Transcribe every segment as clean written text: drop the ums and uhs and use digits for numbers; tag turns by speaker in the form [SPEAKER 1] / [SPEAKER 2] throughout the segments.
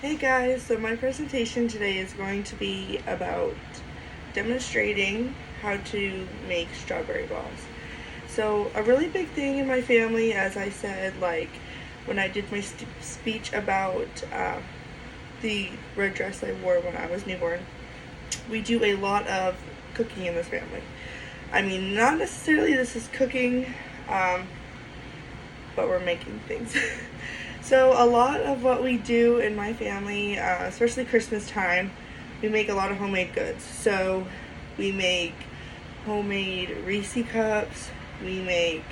[SPEAKER 1] Hey guys, so my presentation today is going to be about demonstrating how to make strawberry balls. So a really big thing in my family, as I said, like when I did my speech about the red dress I wore when I was newborn, we do a lot of cooking in this family. I mean, not necessarily this is cooking, but we're making things. So a lot of what we do in my family, especially Christmas time, we make a lot of homemade goods. So we make homemade Reese cups, we make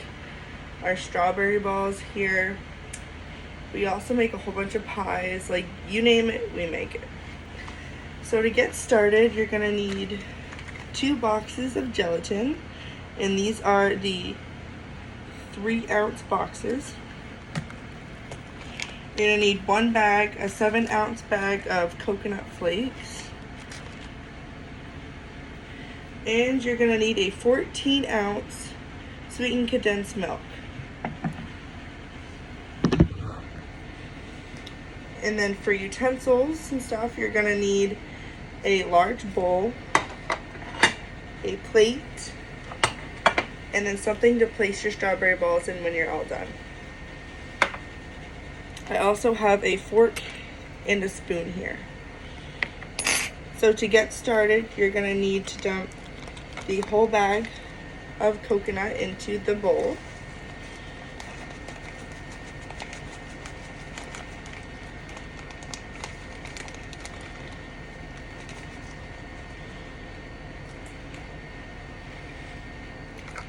[SPEAKER 1] our strawberry balls here. We also make a whole bunch of pies, like you name it, we make it. So to get started, you're gonna need 2 boxes of gelatin, and these are the 3-ounce boxes. You're gonna need 1 bag, a 7-ounce bag of coconut flakes. And you're gonna need a 14-ounce sweetened condensed milk. And then for utensils and stuff, you're gonna need a large bowl, a plate, and then something to place your strawberry balls in when you're all done. I also have a fork and a spoon here. So to get started, you're gonna need to dump the whole bag of coconut into the bowl.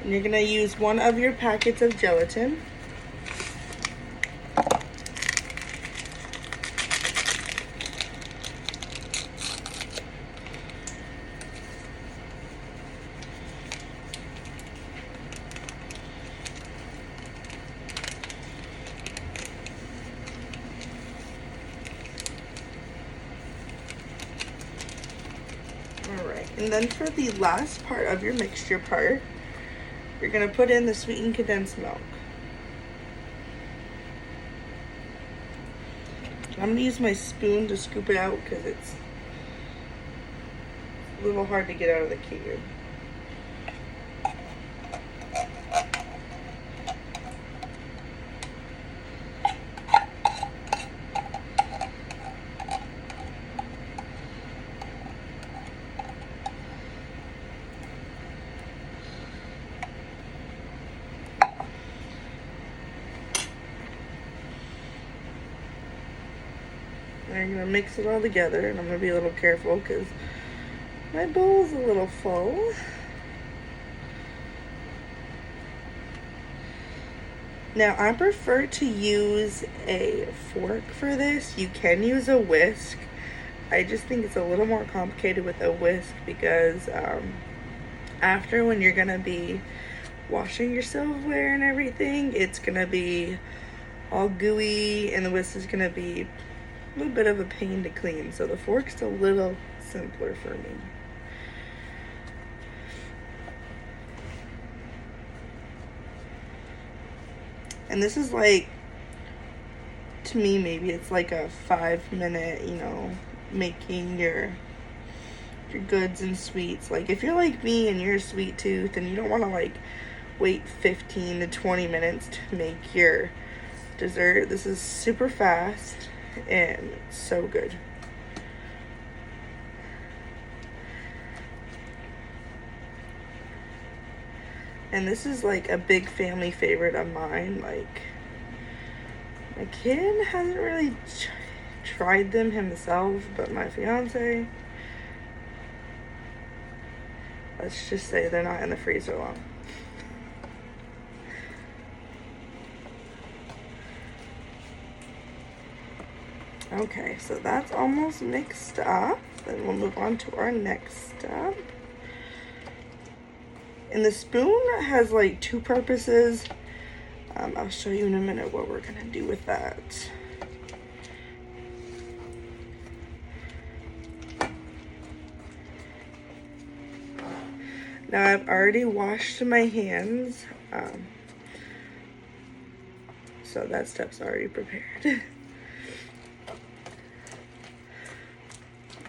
[SPEAKER 1] And you're gonna use 1 of your packets of gelatin. Alright, and then for the last part of your mixture part, you're going to put in the sweetened condensed milk. I'm going to use my spoon to scoop it out because it's a little hard to get out of the cube. I'm going to mix it all together, and I'm going to be a little careful because my bowl's a little full. Now, I prefer to use a fork for this. You can use a whisk. I just think it's a little more complicated with a whisk because after when you're going to be washing your silverware and everything, it's going to be all gooey, and the whisk is going to be a little bit of a pain to clean, so the fork's a little simpler for me. And this is like, to me, maybe it's like a 5-minute, making your goods and sweets. Like if you're like me and you're a sweet tooth and you don't want to like wait 15 to 20 minutes to make your dessert, this is super fast and so good. And this is like a big family favorite of mine. Like my kid hasn't really tried them himself, but my fiance, let's just say they're not in the freezer long. Okay, so that's almost mixed up. Then we'll move on to our next step. And the spoon has like 2 purposes. I'll show you in a minute what we're gonna do with that. Now I've already washed my hands, so that step's already prepared.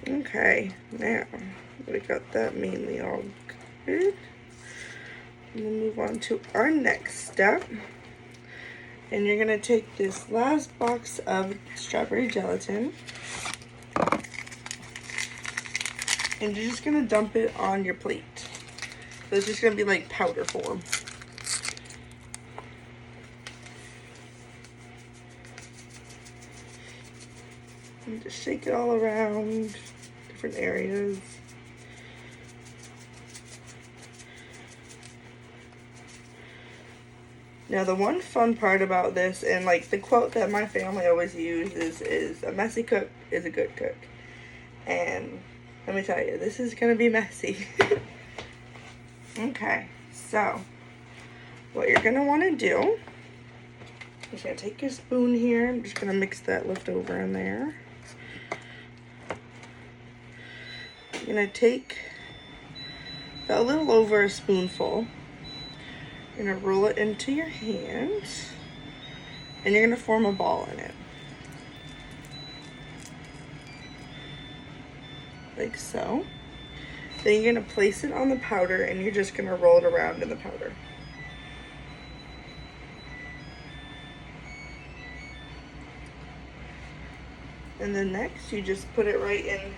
[SPEAKER 1] Okay, now we got that mainly all good. We'll move on to our next step. And you're gonna take this last box of strawberry gelatin and you're just gonna dump it on your plate. So it's just gonna be like powder form. And just shake it all around different areas. Now the one fun part about this, and like the quote that my family always uses is a messy cook is a good cook. And let me tell you, this is gonna be messy. Okay, so what you're gonna wanna do, you're just gonna take your spoon here. I'm just gonna mix that leftover in there. You're gonna take a little over a spoonful. You're gonna roll it into your hand and you're gonna form a ball in it. Like so. Then you're gonna place it on the powder and you're just gonna roll it around in the powder. And then next you just put it right in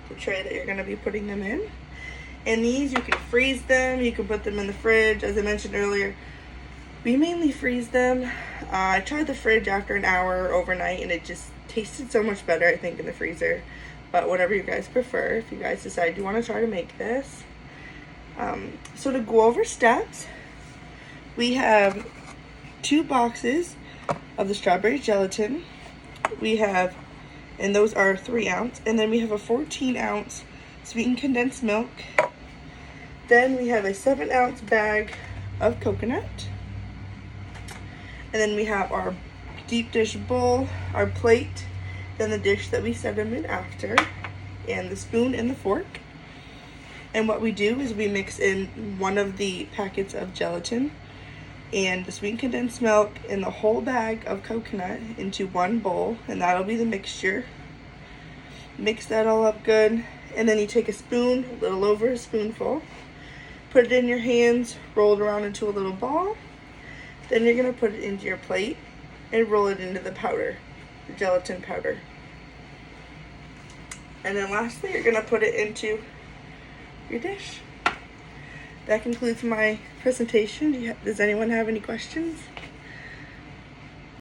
[SPEAKER 1] the tray that you're gonna be putting them in. And these, you can freeze them, you can put them in the fridge. As I mentioned earlier, we mainly freeze them. I tried the fridge after an hour overnight and it just tasted so much better, I think, in the freezer. But whatever you guys prefer, if you guys decide you want to try to make this. So to go over steps, we have 2 boxes of the strawberry gelatin. We have, and those are 3 ounce, and then we have a 14 ounce sweetened condensed milk. Then we have a 7 ounce bag of coconut. And then we have our deep dish bowl, our plate, then the dish that we set them in after, and the spoon and the fork. And what we do is we mix in one of the packets of gelatin and the sweetened condensed milk and the whole bag of coconut into one bowl, and that'll be the mixture. Mix that all up good, and then you take a spoon, a little over a spoonful, put it in your hands, roll it around into a little ball. Then you're gonna put it into your plate and roll it into the powder, the gelatin powder. And then lastly, you're gonna put it into your dish. That concludes my presentation. Does anyone have any questions?